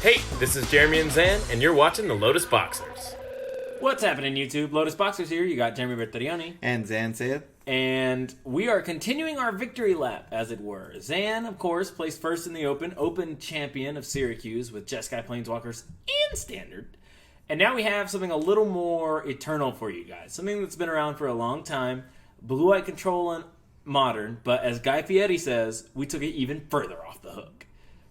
Hey, this is Jeremy and Zan, and you're watching the Lotus Boxers. What's happening, YouTube? Lotus Boxers here. You got Jeremy Bertarioni. And Zan Syed. And we are continuing our victory lap, as it were. Zan, of course, placed first in the Open champion of Syracuse with Jeskai Planeswalkers and Standard. And now we have something a little more eternal for you guys. Something that's been around for a long time. Blue-White Control and Modern, but as Guy Fieri says, we took it even further off the hook.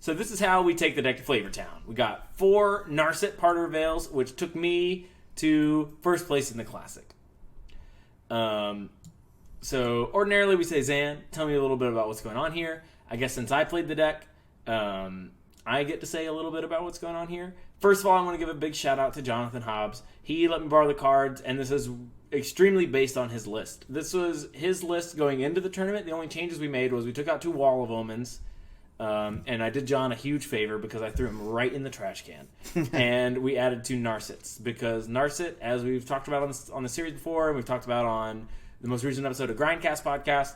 So this is how we take the deck to Flavor Town. We got 4 Narset Parter Veils, which took me to first place in the Classic. So ordinarily we say, Zan, tell me a little bit about what's going on here. I guess since I played the deck, I get to say a little bit about what's going on here. First of all, I want to give a big shout out to Jonathan Hobbs. He let me borrow the cards, and this is extremely based on his list. This was his list going into the tournament. The only changes we made was we took out 2 Wall of Omens, and I did John a huge favor because I threw him right in the trash can. And we added 2 Narsets because Narset, as we've talked about on the series before, and we've talked about on the most recent episode of Grindcast podcast,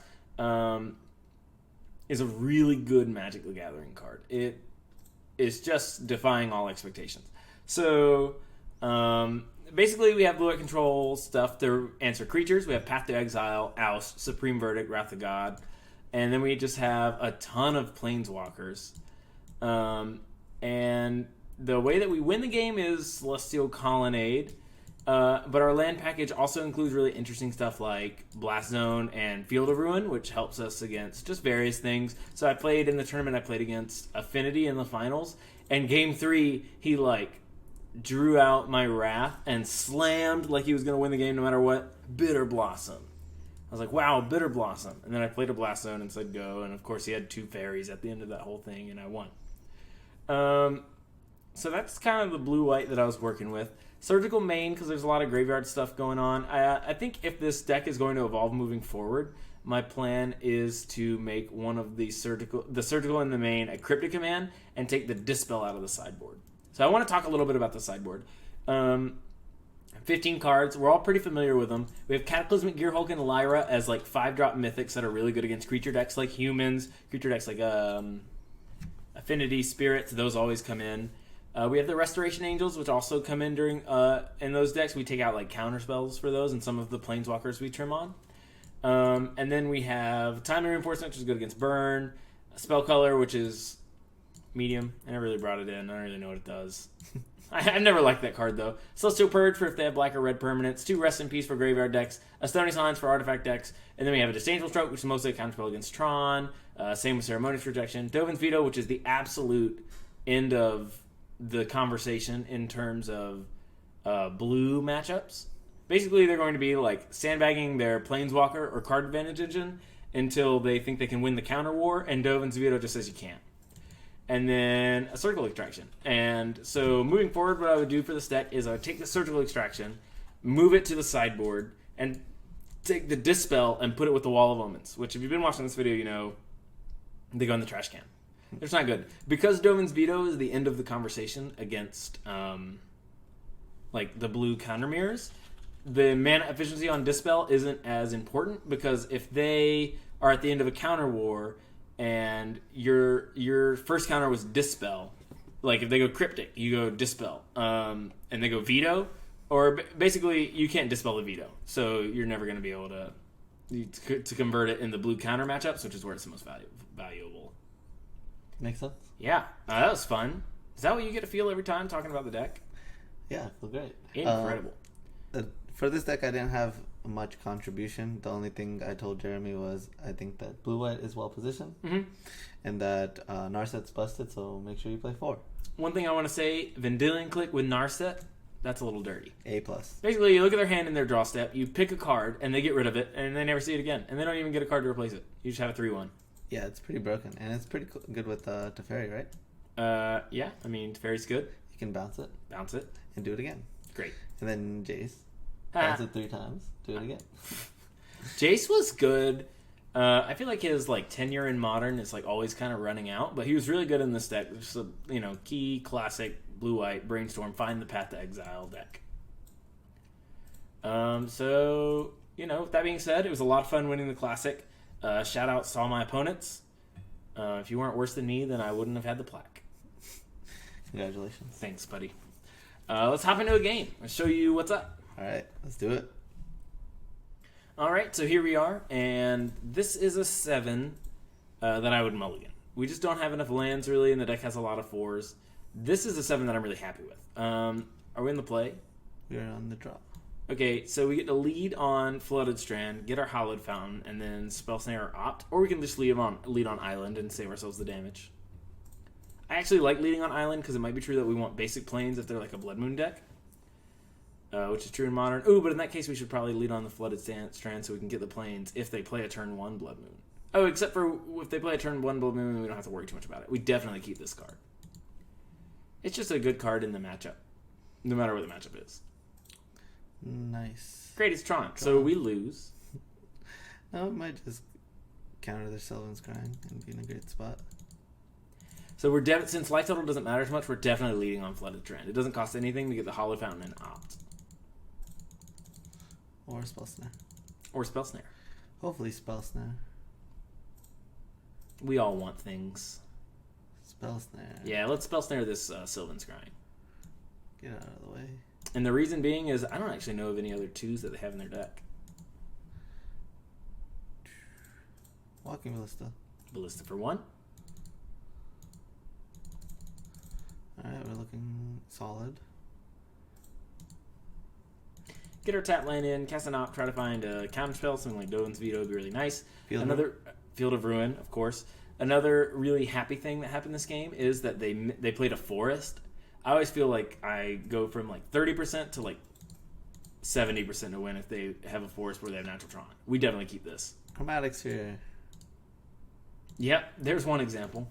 is a really good Magic the Gathering card. It is just defying all expectations. So, basically, we have blue-white control stuff to answer creatures. We have Path to Exile, Oust, Supreme Verdict, Wrath of God. And then we just have a ton of Planeswalkers. And the way that we win the game is Celestial Colonnade. But our land package also includes really interesting stuff like Blast Zone and Field of Ruin, which helps us against just various things. So I played in the tournament, I played against Affinity in the finals. And Game 3, he drew out my Wrath and slammed like he was going to win the game no matter what. Bitter Blossom. I was like, wow, Bitter Blossom. And then I played a Blast Zone and said go. And of course he had 2 fairies at the end of that whole thing and I won. So that's kind of the blue-white that I was working with. Surgical main, because there's a lot of graveyard stuff going on. I think if this deck is going to evolve moving forward, my plan is to make one of the surgical in the main a Cryptic Command and take the Dispel out of the sideboard. So I want to talk a little bit about the sideboard. 15 cards. We're all pretty familiar with them. We have Cataclysmic Gearhulk and Lyra as 5-drop mythics that are really good against creature decks like humans, creature decks like Affinity, Spirits. Those always come in. We have the Restoration Angels, which also come in during in those decks. We take out counter spells for those and some of the Planeswalkers we trim on. And then we have Timely Reinforcement, which is good against Burn. Spell Color, which is medium. I never really brought it in. I don't really know what it does. I've never liked that card, though. Celestial Purge for if they have black or red permanents. 2 Rest in Peace for graveyard decks. A Stony Silence for artifact decks. And then we have a Disdainful Stroke, which is mostly a counterspell against Tron. Same with Ceremonious Rejection. Dovin's Veto, which is the absolute end of the conversation in terms of blue matchups. Basically, they're going to be sandbagging their Planeswalker or card advantage engine until they think they can win the counter war, and Dovin's Veto just says you can't. And then a Surgical Extraction. And so moving forward, what I would do for this deck is I would take the Surgical Extraction, move it to the sideboard, and take the Dispel and put it with the Wall of Omens, which if you've been watching this video, you know they go in the trash can. It's not good. Because Dovin's Veto is the end of the conversation against the blue counter mirrors, the mana efficiency on Dispel isn't as important because if they are at the end of a counter war and your first counter was Dispel, if they go Cryptic, you go Dispel, and they go Veto, or basically you can't Dispel the Veto, so you're never going to be able to convert it in the blue counter matchups, which is where it's the most valuable. Makes sense. Yeah, that was fun. Is that what you get to feel every time talking about the deck? Yeah, I feel great. Incredible. For this deck, I didn't have much contribution. The only thing I told Jeremy was I think that blue-white is well positioned, and that Narset's busted, so make sure you play 4. One thing I want to say, Vendilion Clique with Narset, that's a little dirty. A+. Basically, you look at their hand in their draw step, you pick a card, and they get rid of it, and they never see it again. And they don't even get a card to replace it. You just have a 3-1. Yeah, it's pretty broken, and it's pretty good with Teferi, right? Yeah, I mean, Teferi's good. You can bounce it, and do it again. Great. And then Jace, bounce it 3 times, do it again. Jace was good. I feel like his tenure in Modern is always kind of running out, but he was really good in this deck. Just a key classic blue-white brainstorm, find the Path to Exile deck. So with that being said, it was a lot of fun winning the Classic. Shout out to all my opponents. If you weren't worse than me, then I wouldn't have had the plaque. Congratulations. Thanks, buddy. Let's hop into a game. I'll show you what's up. All right, let's do it. All right, so here we are, and this is a 7 that I would mulligan. We just don't have enough lands, really, and the deck has a lot of 4s. This is a 7 that I'm really happy with. Are we in the play? We are on the draw. Okay, so we get to lead on Flooded Strand, get our Hallowed Fountain, and then Spell Snare or Opt, or we can just lead on Island and save ourselves the damage. I actually like leading on Island because it might be true that we want basic planes if they're like a Blood Moon deck, which is true in Modern. Ooh, but in that case we should probably lead on the Flooded Strand so we can get the planes if they play a turn 1 Blood Moon. Oh, except for if they play a turn 1 Blood Moon, we don't have to worry too much about it. We definitely keep this card. It's just a good card in the matchup, no matter what the matchup is. Nice. Great, it's Tron. So we lose. No, it might just counter their Sylvan Scrying and be in a great spot. So since life total doesn't matter as much, we're definitely leading on Flooded Strand. It doesn't cost anything to get the Hallowed Fountain and Opt. Or Spell Snare. Or Spell Snare. Hopefully Spell Snare. We all want things. Spell Snare. Yeah, let's Spell Snare this Sylvan Scrying. Get out of the way. And the reason being is I don't actually know of any other 2s that they have in their deck. Walking Ballista. Ballista for 1. Alright, we're looking solid. Get our tap land in, cast an Opt, try to find a counterspell, something like Dovin's Veto would be really nice. Field of Ruin, of course. Another really happy thing that happened this game is that they played a forest. I always feel like I go from like 30% to like 70% to win if they have a forest where they have natural Tron. We definitely keep this. Chromatic Sphere. Yep, there's one example.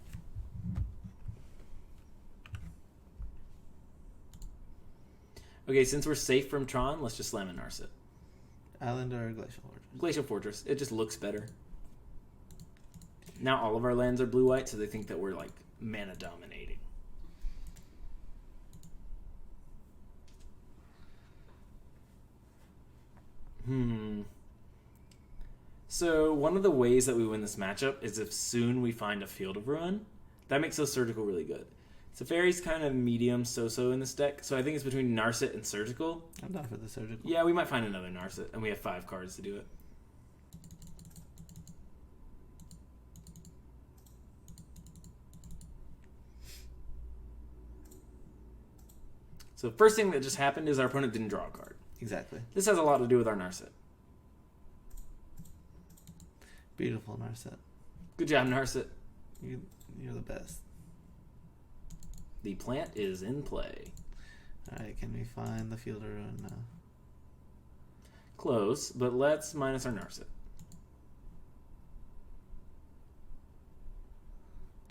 Okay, since we're safe from Tron, let's just slam a Narset. Island or Glacial Fortress? Glacial Fortress. It just looks better. Now all of our lands are blue-white, so they think that we're like mana dominating. So one of the ways that we win this matchup is if soon we find a Field of Ruin. That makes us Surgical really good. Teferi's kind of medium so-so in this deck, so I think it's between Narset and Surgical. I'm down for the Surgical. Yeah, we might find another Narset, and we have 5 cards to do it. So first thing that just happened is our opponent didn't draw a card. Exactly. This has a lot to do with our Narset. Beautiful Narset. Good job, Narset. You're the best. The plant is in play. Alright, can we find the Field of Ruin now? Close, but let's minus our Narset.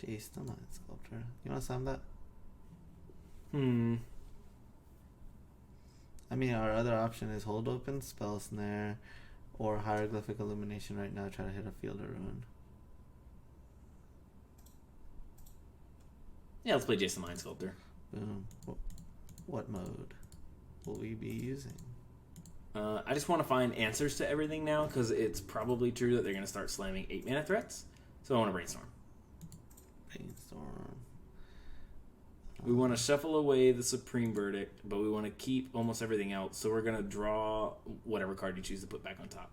Jace, don't mind Sculptor. You want to slam that? I mean, our other option is Hold Open, Spell Snare, or Hieroglyphic Illumination right now. Try to hit a Field of Ruin. Yeah, let's play Jason Mind Sculptor. Boom. What mode will we be using? I just want to find answers to everything now because it's probably true that they're going to start slamming 8-mana threats. So I want to Brainstorm. Brainstorm. We want to shuffle away the Supreme Verdict, but we want to keep almost everything else. So we're going to draw whatever card you choose to put back on top.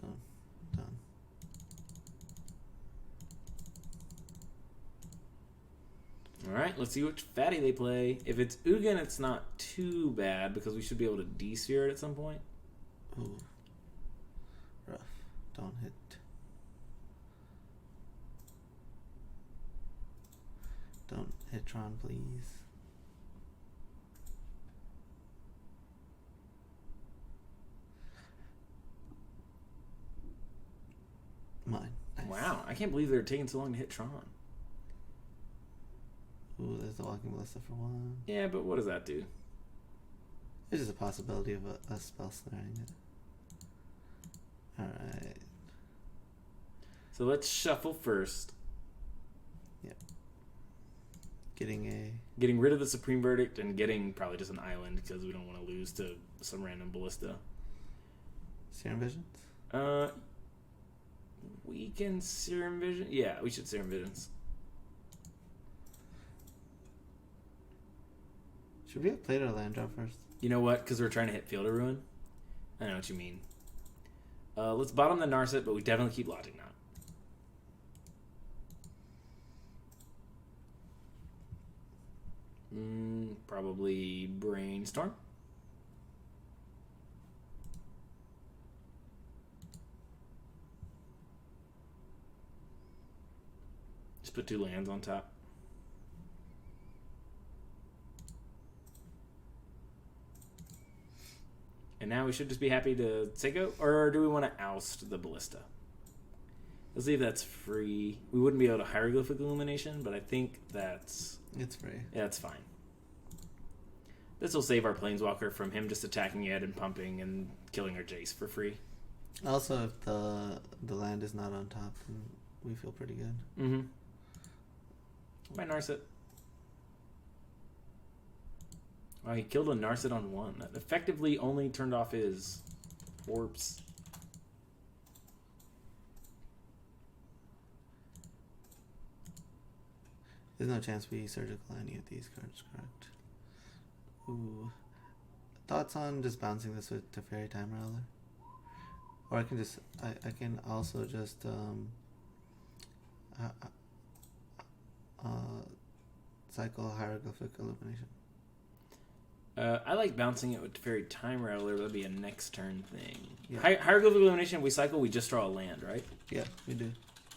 Boom. Done. Alright, let's see which fatty they play. If it's Ugin, it's not too bad because we should be able to D-sphere it at some point. Ooh. Rough. Don't hit. Don't hit Tron, please. Mine. Nice. Wow, I can't believe they're taking so long to hit Tron. Ooh, there's the Walking Ballista for 1. Yeah, but what does that do? There's just a possibility of a spell snaring it. Alright. So let's shuffle first. Yep. Getting rid of the Supreme Verdict and getting probably just an island because we don't want to lose to some random ballista. Serum Visions? We can Serum Vision. Yeah, we should Serum Visions. Should we have played our land drop first? You know what? Because we're trying to hit Field of Ruin. I know what you mean. Let's bottom the Narset, but we definitely keep Logic Knot. Probably Brainstorm. Just put 2 lands on top. And now we should just be happy to say go, or do we want to oust the Ballista? Let's see if that's free. We wouldn't be able to Hieroglyphic Illumination, but I think that's... It's free. Yeah, it's fine. This will save our Planeswalker from him just attacking it and pumping and killing our Jace for free. Also, if the land is not on top, then we feel pretty good. Mm-hmm. My Narset. Wow, he killed a Narset on 1. That effectively only turned off his orbs. There's no chance we surgical any of these cards, correct? Ooh. Thoughts on just bouncing this with Teferi Time Raveler? Or I can just, I can also just, cycle Hieroglyphic Illumination. I like bouncing it with Teferi Time Raveler. That'd be a next turn thing. Yeah. Hieroglyphic Illumination, we cycle, we just draw a land, right? Yeah, we do.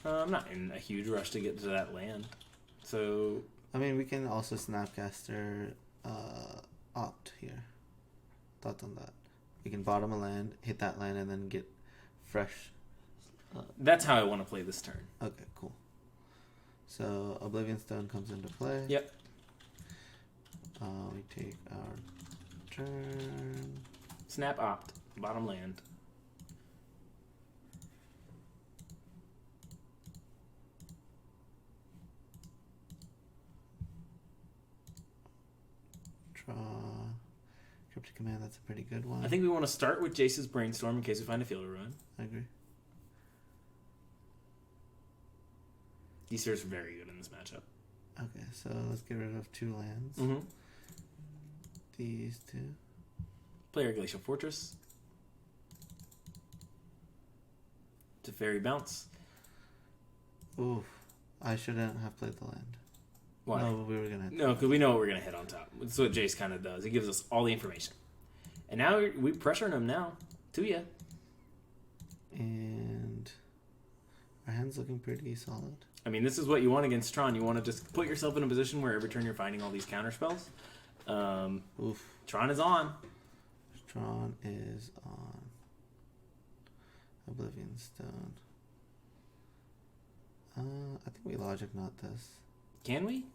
I'm not in a huge rush to get to that land. So... I mean, we can also Snapcaster Opt here. Thoughts on that? We can bottom a land, hit that land, and then get fresh. That's how I want to play this turn. Okay, cool. So Oblivion Stone comes into play. Yep. We take our turn. Snap Opt. Bottom land. Draw. Cryptic Command, that's a pretty good one. I think we want to start with Jace's Brainstorm in case we find a Field of Ruin. I agree. These are very good in this matchup. Okay, so let's get rid of 2 lands. Mm-hmm. These 2. Player Glacial Fortress. Teferi Bounce. Oof. I shouldn't have played the land. Why? No, we were gonna hit No, because we know what we're going to hit on top. That's what Jace kind of does. He gives us all the information. And now we're pressuring him now. To ya. And our hand's looking pretty solid. I mean, this is what you want against Tron. You want to just put yourself in a position where every turn you're finding all these counter spells. Oof. Tron is on. Tron is on. Oblivion Stone. I think we Logic Knot this. Can we?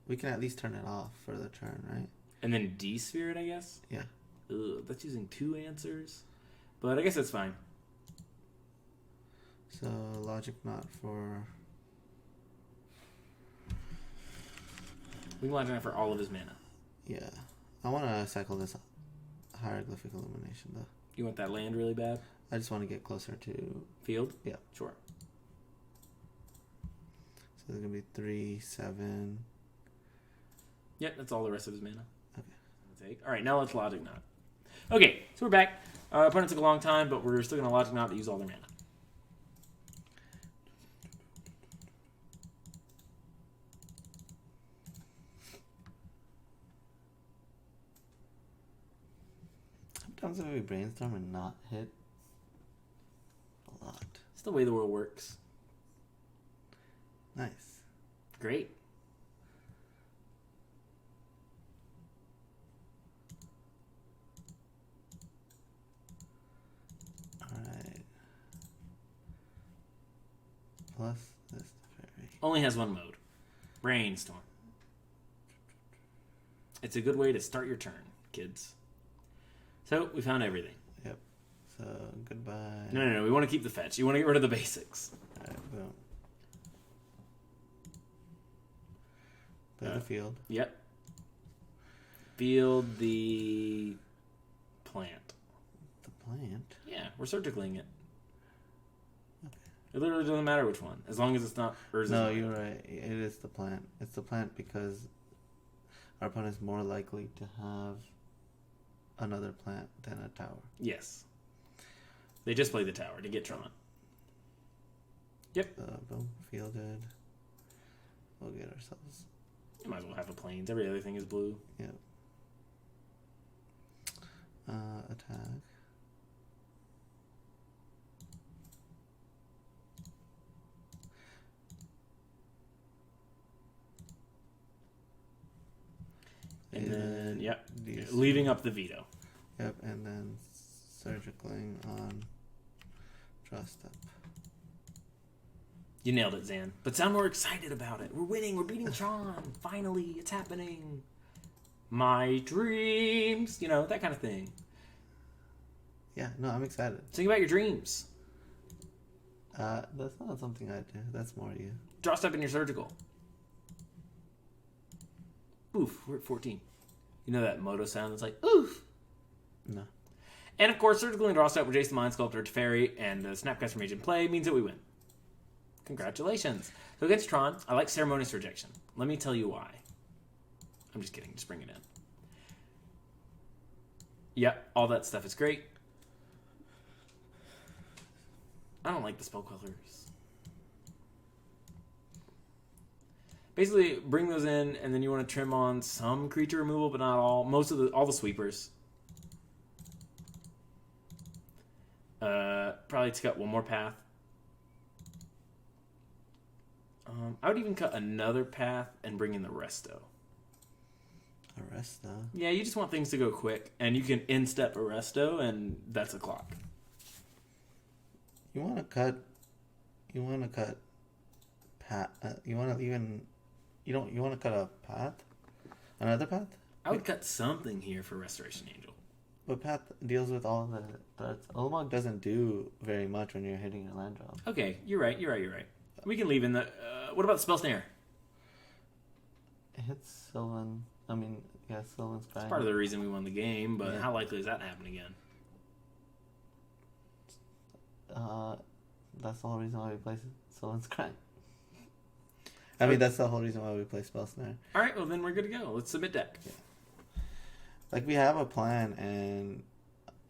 We can at least turn it off for the turn, right? And then D-Sphere it, I guess? Yeah. Ugh, that's using 2 answers. But I guess that's fine. So Logic Knot for... We can Logic Knot for all of his mana. Yeah. I want to cycle this Hieroglyphic Illumination, though. You want that land really bad? I just want to get closer to... Field? Yeah. Sure. So there's going to be 3, 7... Yep, that's all the rest of his mana. Okay. All right, now let's Logic Knot. Okay, so we're back. Our opponent took a long time, but we're still going to Logic Knot to use all their mana. Sometimes if we brainstorm and not hit a lot. It's the way the world works. Nice. Great. Alright. Plus this Teferi. Only has one mode. Brainstorm. It's a good way to start your turn, kids. So, we found everything. Yep. So, goodbye. No. We want to keep the fetch. You want to get rid of the basics. Alright, boom. Play the field. Yep. Field the plant. The plant? Yeah, we're surgicaling it. Okay. It literally doesn't matter which one, as long as it's not Urza's. No, you're right. It is the plant. It's the plant because our opponent is more likely to have another plant than a tower. Yes. They just play the tower to get Tron. Yep. Boom. Fielded. We'll get ourselves. You might as well have a plains. Every other thing is blue. Yep. Attack. And then, yep, These leaving up the veto. Yep, and then surgicling on draw step. You nailed it, Zan. But sound more excited about it. We're winning. We're beating Tron. Finally, it's happening. My dreams. You know, that kind of thing. Yeah, no, I'm excited. Think about your dreams. That's not something I do. That's more you. Draw step in your surgical. Oof, we're at 14. You know that moto sound that's like, oof? No. And of course, surgical and draw step with Jace the Mind Sculptor, Teferi, and Snapcaster Mage in play means that we win. Congratulations. So against Tron, I like Ceremonious Rejection. Let me tell you why. I'm just kidding. Just bring it in. Yep, all that stuff is great. I don't like the spell colors. Basically, bring those in, and then you want to trim on some creature removal, but not all. All the sweepers. Probably to cut one more path. I would even cut another path and bring in the resto. Arresto? Yeah, you just want things to go quick, and you can in-step Arresto, and that's a clock. You want to cut path. You want to cut a path? Another path? I would cut something here for Restoration Angel. But path deals with all the threats. Ulamog doesn't do very much when you're hitting your land drop. Okay, you're right. We can leave in the... what about the Spell Snare? It hits Sylvan. I mean, yeah, Sylvan's crying. It's part of the reason we won the game, but Yeah. how likely is that to happen again? That's the whole reason why we play Sylvan's crying. I mean, that's the whole reason why we play Spell Snare. All right, well, then we're good to go. Let's submit deck. Yeah. Like, we have a plan, and,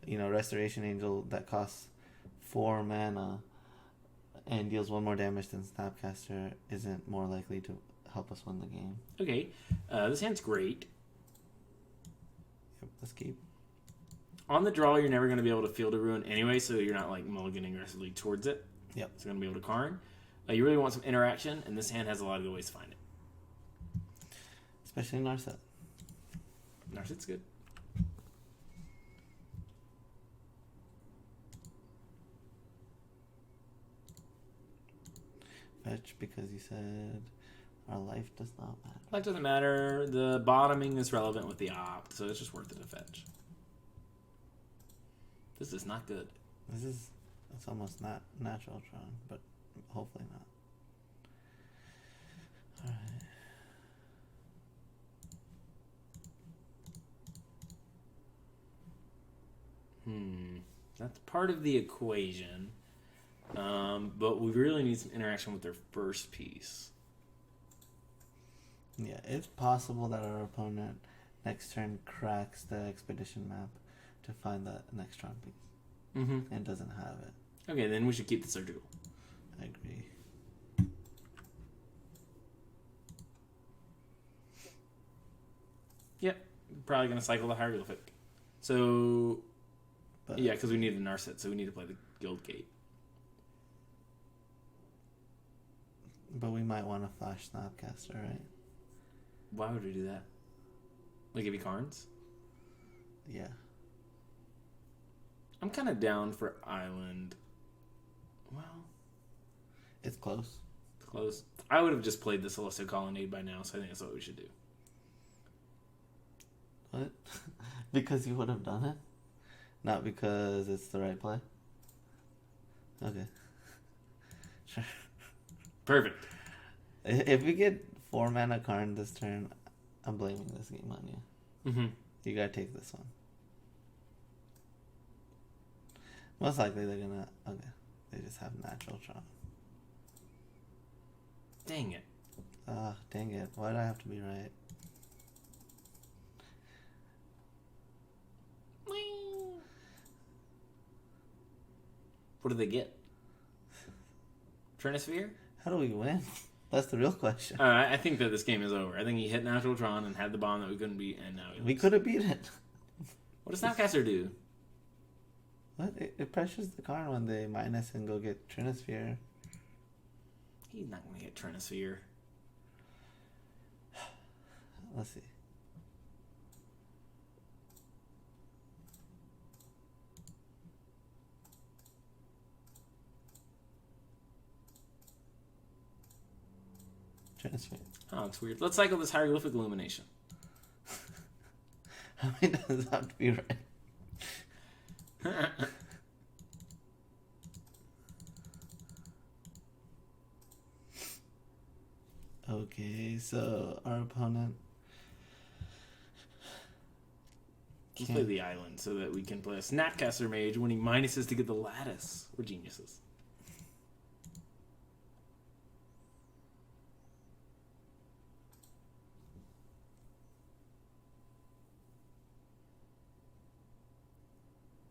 you know, Restoration Angel that costs 4 mana and deals 1 more damage than Snapcaster isn't more likely to help us win the game. Okay, this hand's great. Yep, let's keep. On the draw, you're never going to be able to Field a Ruin anyway, so you're not, like, mulliganing aggressively towards it. Yep. So you're going to be able to Karn. You really want some interaction, and this hand has a lot of good ways to find it. Especially Narset. Narset's good. Fetch, because you said our life does not matter. Life doesn't matter. The bottoming is relevant with the opt, so it's just worth it to fetch. This is not good. It's almost not natural Tron, but hopefully not. Alright. That's part of the equation. But we really need some interaction with their first piece. Yeah, it's possible that our opponent next turn cracks the expedition map to find that next Tron piece. Mm-hmm. And doesn't have it. Okay, then we should keep the surgical. I agree. Yep. Probably going to cycle the Hieroglyphic. So, But yeah, because we need a Narset, so we need to play the Guild Gate. But we might want to flash Snapcaster, right? Why would we do that? Like, give you Karns? Yeah. I'm kind of down for Island. Well, It's close. it's close. I would have just played the Celestial Colonnade by now, so I think that's what we should do. What? Because you would have done it? Not because it's the right play? Okay. Sure. Perfect. If we get 4 mana Karn this turn, I'm blaming this game on you. Mm-hmm. You gotta take this one. Most likely they're gonna... Okay. They just have natural Tron. Dang it. Dang it. Why did I have to be right? What do they get? Trinisphere? How do we win? That's the real question. I think that this game is over. I think he hit Natural Tron and had the bomb that we couldn't beat, and now We could have beat it. What does Snapcaster do? What? It pressures the card when they minus and go get Trinisphere. He's not going to get Trinisphere. Let's see. Trinisphere. Oh, it's weird. Let's cycle this Hieroglyphic Illumination. How many does it have to be right? Okay, so our opponent. Let's play the island so that we can play a Snapcaster Mage when he minuses to get the lattice. We're geniuses.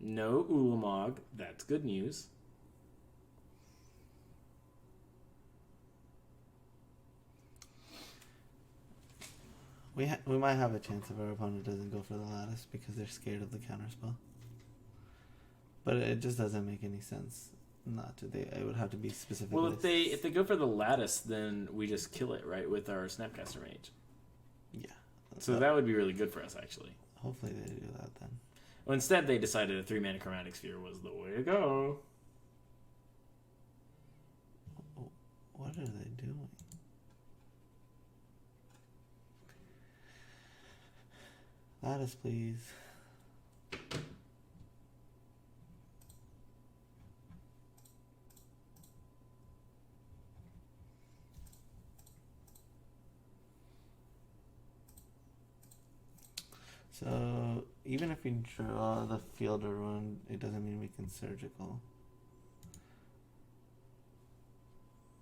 No Ulamog. That's good news. We might have a chance if our opponent doesn't go for the lattice because they're scared of the counterspell. But it just doesn't make any sense not to. It would have to be specific. Well, if they go for the lattice, then we just kill it, right, with our Snapcaster Mage. Yeah. So that would be really good for us, actually. Hopefully they do that then. Well, instead they decided a 3-mana Chromatic Sphere was the way to go. What are they doing? Lattice, please. So, even if we draw the Field of Ruin, it doesn't mean we can Surgical.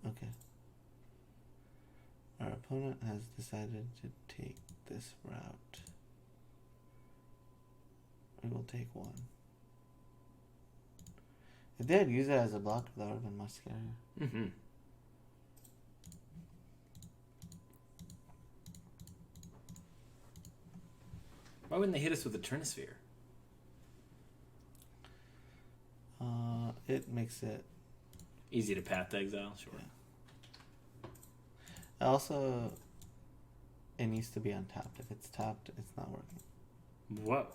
Okay. Our opponent has decided to take this route. We will take one. If they had used it as a blocker, that would have been much scarier. Mm-hmm. Why wouldn't they hit us with a Trinisphere? It makes it Easy to path to exile, sure. Yeah. Also, it needs to be untapped. If it's tapped, it's not working. Whoa.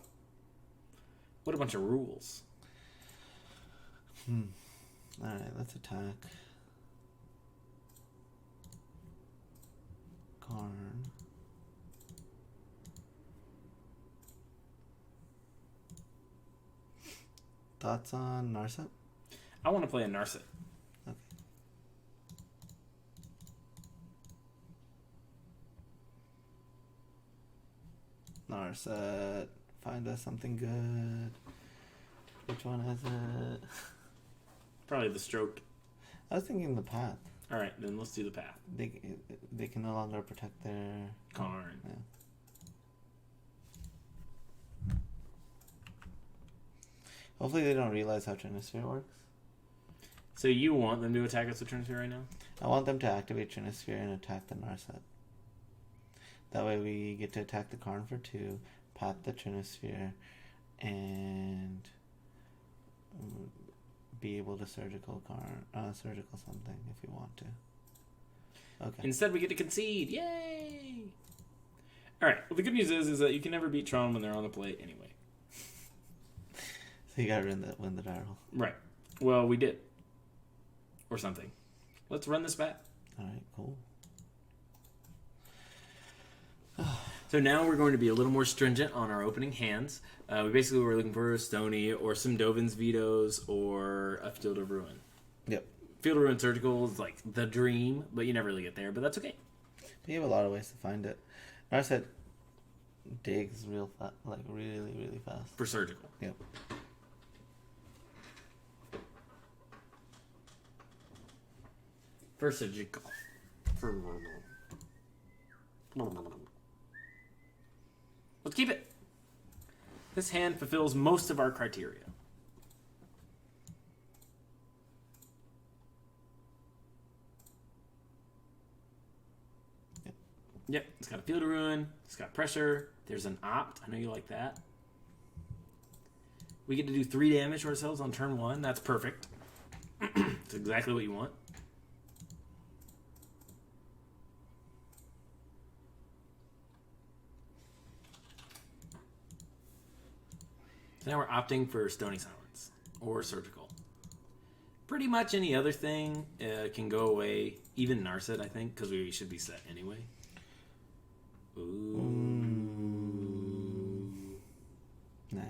What a bunch of rules. Alright, let's attack. Karn. Thoughts on Narset? I want to play a Narset. Okay. Narset. Find us something good. Which one is it? Probably the Stroke. I was thinking the Path. Alright, then let's do the path. They can no longer protect their Karn. Yeah. Hopefully they don't realize how Trinisphere works. So you want them to attack us with Trinisphere right now? I want them to activate Trinisphere and attack the Narset. That way we get to attack the Karn for 2, path the Trinisphere, and be able to surgical something if we want to. Okay. Instead we get to concede. Yay! Alright, well the good news is that you can never beat Tron when they're on the plate anyway. So you gotta win the battle. Right. Well, we did. Or something. Let's run this back. Alright, cool. So now we're going to be a little more stringent on our opening hands. We basically were looking for a Stony or some Dovin's Vetoes or a Field of Ruin. Yep. Field of Ruin Surgical is like the dream, but you never really get there, but that's okay. We have a lot of ways to find it. Narset digs real fast, like really, really fast. For Surgical. Yep. For Surgical. Let's keep it. This hand fulfills most of our criteria. Yep, it's got a Field of Ruin, it's got pressure, there's an Opt, I know you like that. We get to do 3 damage to ourselves on turn 1, that's perfect. It's exactly what you want. So now we're opting for Stony Silence, or Surgical. Pretty much any other thing can go away, even Narset, I think, because we should be set anyway. Ooh. Nah.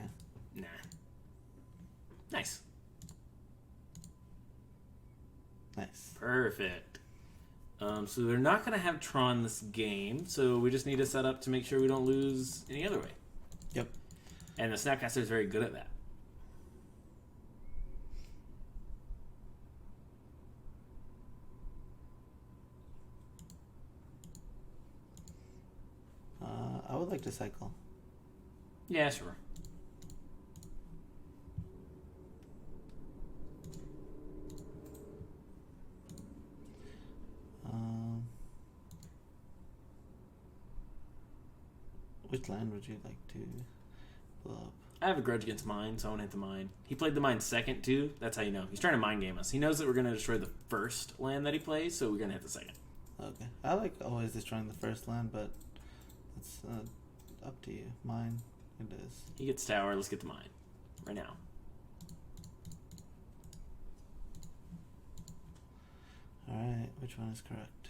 Nice. Nice. Perfect. So they're not going to have Tron this game, so we just need to set up to make sure we don't lose any other way. Yep. And the Snapcaster is very good at that. I would like to cycle. Yeah, sure. Which land would you like to blow up? I have a grudge against mine, so I want to hit the mine. He played the mine second, too. That's how you know. He's trying to mind game us. He knows that we're going to destroy the first land that he plays, so we're going to hit the second. Okay. I like always destroying the first land, but it's up to you. Mine, it is. He gets tower. Let's get the mine. Right now. Alright, which one is correct?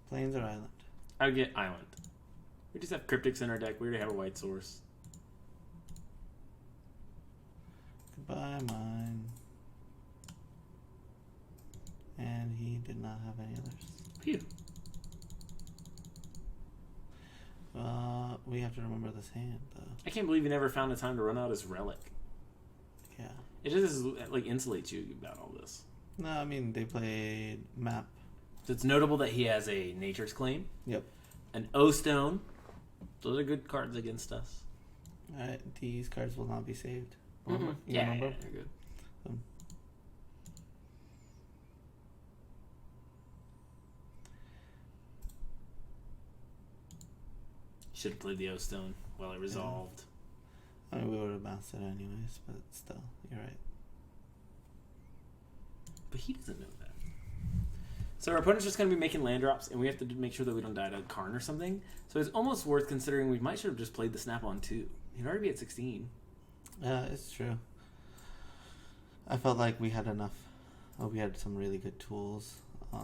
Plains or island? I would get island. We just have cryptics in our deck. We already have a white source. Goodbye, mine. And he did not have any others. Phew. We have to remember this hand, though. I can't believe he never found a time to run out his relic. Yeah. It just like insulates you about all this. No, I mean, they played map. So it's notable that he has a Nature's Claim, Yep. an O-Stone. Those are good cards against us. Alright, these cards will not be saved. Mm-hmm. Remember? You Yeah, remember? they're good. Should have played the O-Stone while it resolved. I mean, we would have bounced it anyways, but still, you're right. But he doesn't know that. So our opponent's just going to be making land drops, and we have to make sure that we don't die to Karn or something. So it's almost worth considering we might should have just played the Snap on 2. He'd already be at 16. Yeah, it's true. I felt like we had enough. We had some really good tools,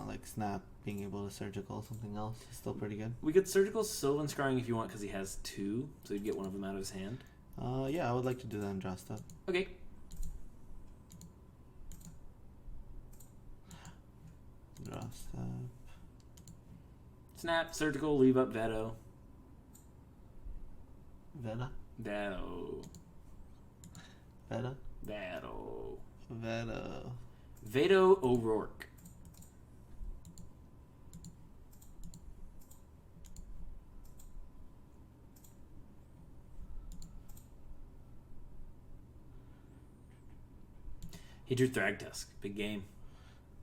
like Snap, being able to surgical something else is still pretty good. We could surgical Sylvan Scrying if you want, because he has 2, so you'd get one of them out of his hand. Yeah, I would like to do that and draw stuff. Okay. Draw stuff. Snap, surgical, leave up Veto. Veta? Veto. Veta? Veto. Veto. Veto O'Rourke. He drew Thragtusk. Big game.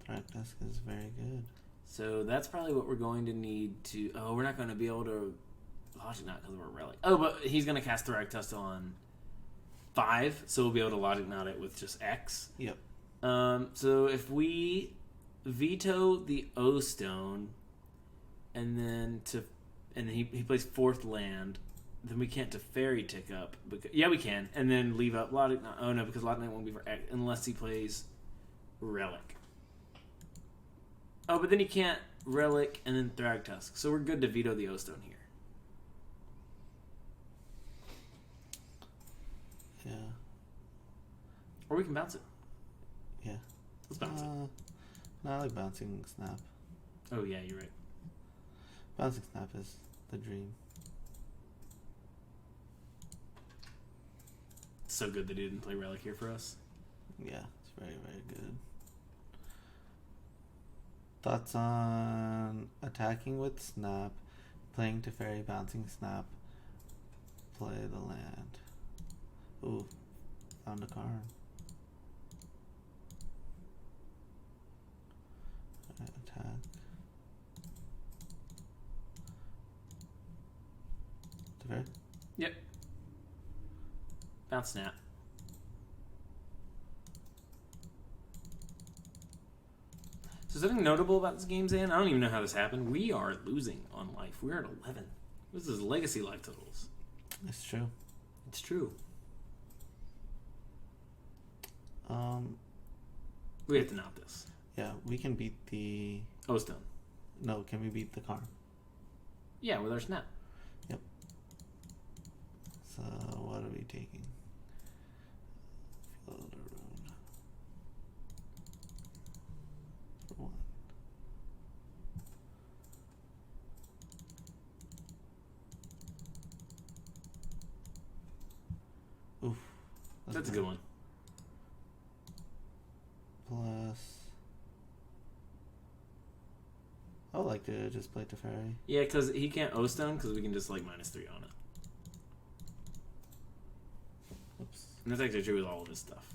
Thragtusk is very good. So that's probably what we're going to need to... Oh, we're not going to be able to... Logic Knot because we're a relic. Oh, but he's going to cast Thragtusk on 5, so we'll be able to Logic Knot it with just X. Yep. So if we veto the O-Stone, and then he plays 4th land, then we can't Teferi tick up. Yeah, we can. And then leave up Logic Knot. Oh, no, because Logic Knot won't be for X unless he plays Relic. Oh, but then he can't Relic and then Thragtusk. So we're good to veto the O-Stone here. Yeah. Or we can bounce it. Yeah. Let's bounce it. No, I like bouncing Snap. Oh, yeah, you're right. Bouncing Snap is the dream. So good that he didn't play Relic here for us. Yeah, it's very, very good. Thoughts on attacking with Snap, playing Teferi, bouncing Snap, play the land. Ooh, found a card. Attack. Teferi? Yep. Bounce Snap. So something notable about this game, Zan? I don't even know how this happened. We are losing on life. We're at 11. This is legacy life totals. It's true. It's true. We have to knot this. Yeah, we can beat the... Oust. No, can we beat the car? Yeah, with our Snap. Yep. So, what are we taking? Flooded Rune. For 1. Oof. That's a good one. Plus... I would like to just play Teferi. Yeah, because he can't Oust because we can just like -3 on it. Oops. And that's actually true with all of his stuff.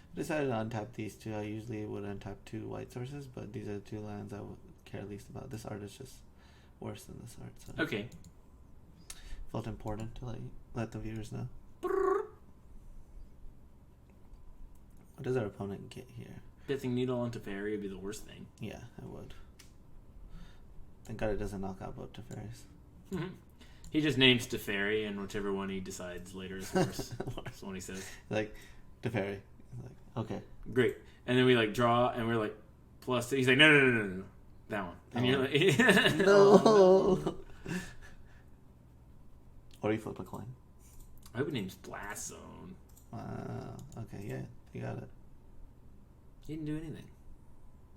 I decided to untap these two. I usually would untap 2 white sources, but these are the 2 lands I would care least about. This art is just worse than this art. So Okay. felt important to let the viewers know. What does our opponent get here? Pithing Needle on Teferi would be the worst thing. Yeah, I would. Thank God it doesn't knock out both Teferis. He just names Teferi, and whichever one he decides later is worse. That's what he says. Like, Teferi. Like, okay. Great. And then we like draw, and we're like plus. He's like, no, that one. And you're like, no. Or you flip a coin. I hope he names Blast Zone. Wow. Okay, yeah, you got it. He didn't do anything.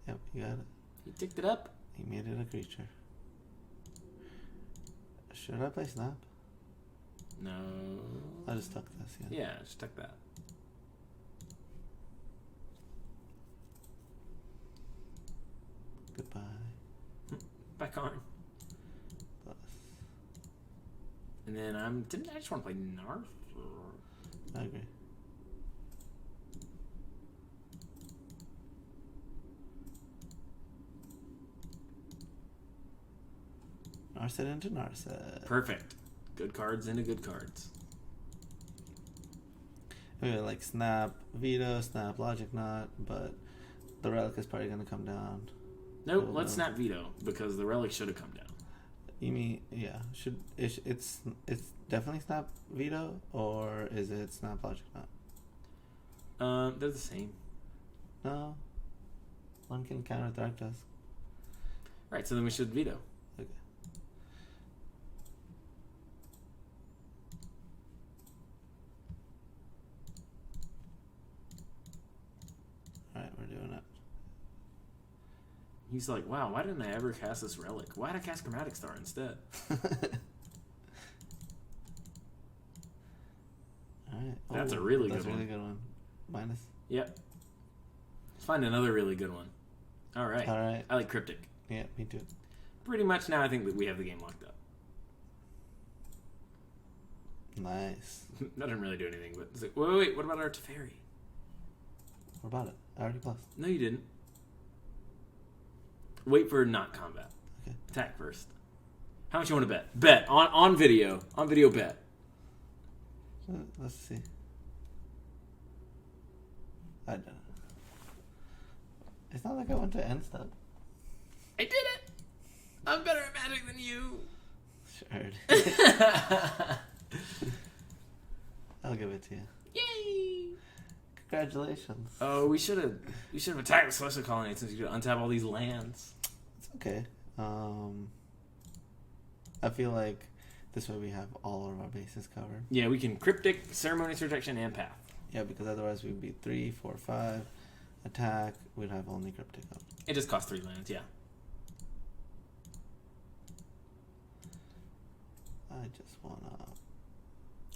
Yep, you got it. He ticked it up. He made it a creature. Should I play Snap? No. I just stuck this, yeah. Yeah, just tuck that. Goodbye. Back on. Plus. And then I just want to play Narf. I agree. Narset into Narset. Perfect. Good cards into good cards. We got like Snap, Veto, Snap, Logic Knot, but the Relic is probably going to come down. Nope, let's Snap Veto, because the Relic should have come down. You mean, yeah, it's definitely Snap Veto, or is it Snap Logic Knot? They're the same. No. One can counter Thragtusk. Right, so then we should Veto. Okay. Alright, we're doing it. He's like, wow, why didn't I ever cast this Relic? Why did I cast Chromatic Star instead? Alright. That's a really that's good a really one. good one. Minus. Yep. Let's find another really good one. Alright. Alright. I like Cryptic. Yeah, me too. Pretty much now I think that we have the game locked up. Nice. That didn't really do anything, but it's like, wait, what about our Teferi? What about it? I already plus. No, you didn't. Wait for not combat. Okay. Attack first. How much you want to bet? Bet. On video. On video bet. Let's see. I don't know. It's not like I went to end step. I did it! I'm better at Magic than you! Sure. I'll give it to you. Yay! Congratulations. Oh, we should have attacked the Celestial Colonnade since you could untap all these lands. It's okay. I feel like this way we have all of our bases covered. Yeah, we can Cryptic, Ceremonious Rejection, and Path. Yeah, because otherwise we'd be 3, 4, 5. Attack, we'd have only Cryptic up. It just costs 3 lands, yeah. I just wanna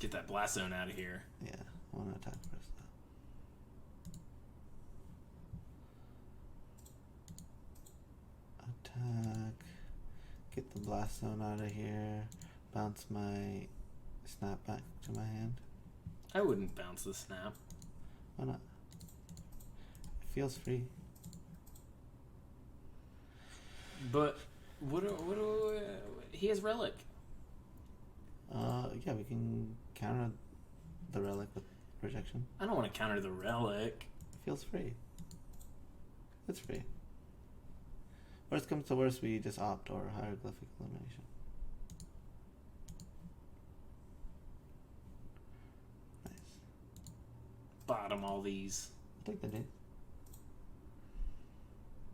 Get that Blast Zone out of here. yeah, I wanna attack first though. Attack. Get the Blast Zone out of here. Bounce my Snap back to my hand. I wouldn't bounce the Snap. Why not? It feels free. But he has Relic. Yeah, we can counter the Relic with Projection. I don't want to counter the Relic. It feels free. It's free. Worst comes to worst, we just opt or Hieroglyphic Illumination. Nice. Bottom all these. I'll take the Jace.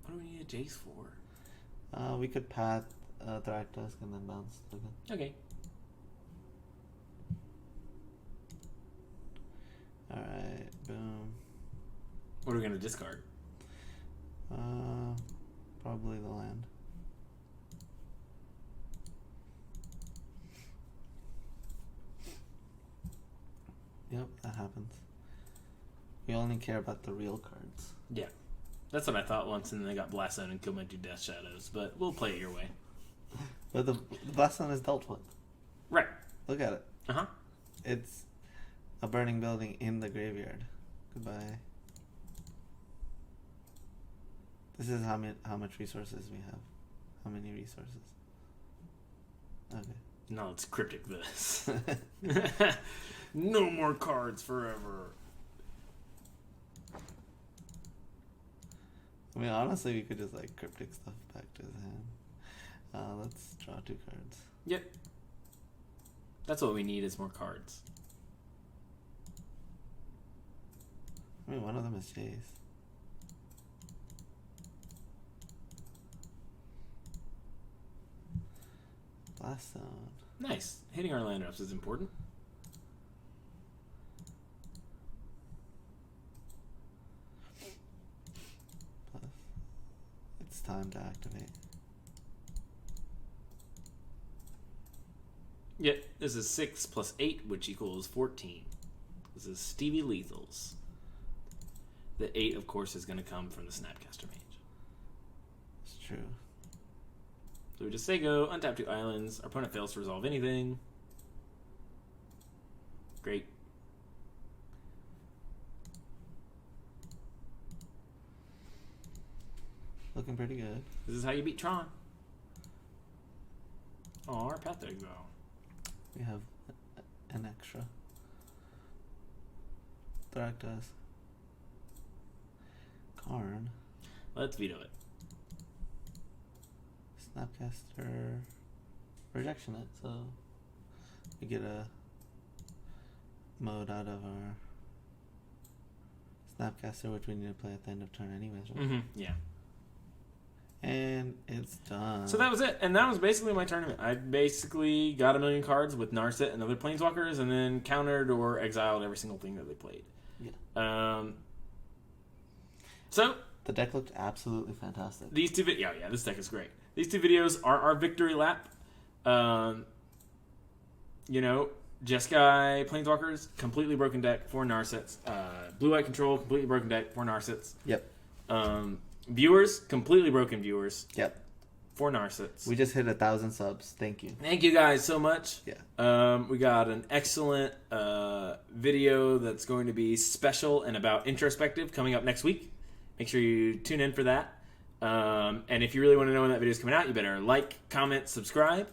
What do we need a Jace for? We could Path Thragtusk and then bounce again. Okay. Alright, boom. What are we going to discard? Probably the land. Yep, that happens. We only care about the real cards. Yeah. That's what I thought once, and then I got Blast Zone and killed my 2 Death Shadows. But we'll play it your way. But the Blast Zone is dealt with. Right. Look at it. Uh-huh. It's a burning building in the graveyard. Goodbye. This is how much resources we have. How many resources? Okay. No, it's Cryptic this. No more cards forever. I mean, honestly, we could just like Cryptic stuff back to his hand. Let's draw 2 cards. Yep. That's what we need is more cards. I mean, one of them is Jace. Blast Zone. Nice. Hitting our land drops is important. Plus, it's time to activate. Yep. This is 6 plus 8, which equals 14. This is Stevie Lethal's. The 8, of course, is going to come from the Snapcaster Mage. It's true. So we just say go, untap 2 islands. Our opponent fails to resolve anything. Great. Looking pretty good. This is how you beat Tron. Oh, our path there go. We have an extra. Thragtusk. Karn. Let's veto it. Snapcaster. Rejection it, so we get a mode out of our Snapcaster, which we need to play at the end of turn anyways, right? Mm-hmm. Yeah. And it's done. So that was it. And that was basically my tournament. I basically got 1 million cards with Narset and other Planeswalkers and then countered or exiled every single thing that they played. Yeah. So the deck looked absolutely fantastic. these 2 videos, yeah, this deck is great. These 2 videos are our victory lap. You know, Jeskai Planeswalkers, completely broken deck, 4 Narsets. Blue-White Control, completely broken deck, 4 Narsets. Yep. Viewers, completely broken viewers. Yep. 4 Narsets. We just hit 1,000 subs. Thank you. Thank you guys so much. Yeah. We got an excellent video that's going to be special and about Introspectv coming up next week. Make sure you tune in for that. And if you really want to know when that video is coming out, you better like, comment, subscribe.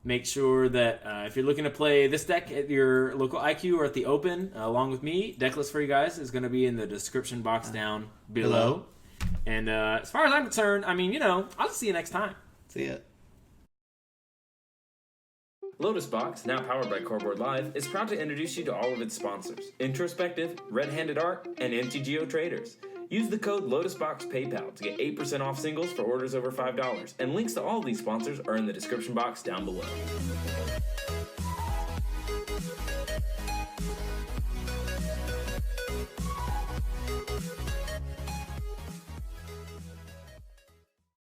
Make sure that if you're looking to play this deck at your local IQ or at the Open, along with me, Decklist for you guys is going to be in the description box down below. And as far as I'm concerned, I mean, you know, I'll see you next time. See ya. Lotus Box, now powered by Coreboard Live, is proud to introduce you to all of its sponsors: Introspectv, Red Handed Art, and MTGO Traders. Use the code LotusBoxPayPal to get 8% off singles for orders over $5, and links to all of these sponsors are in the description box down below.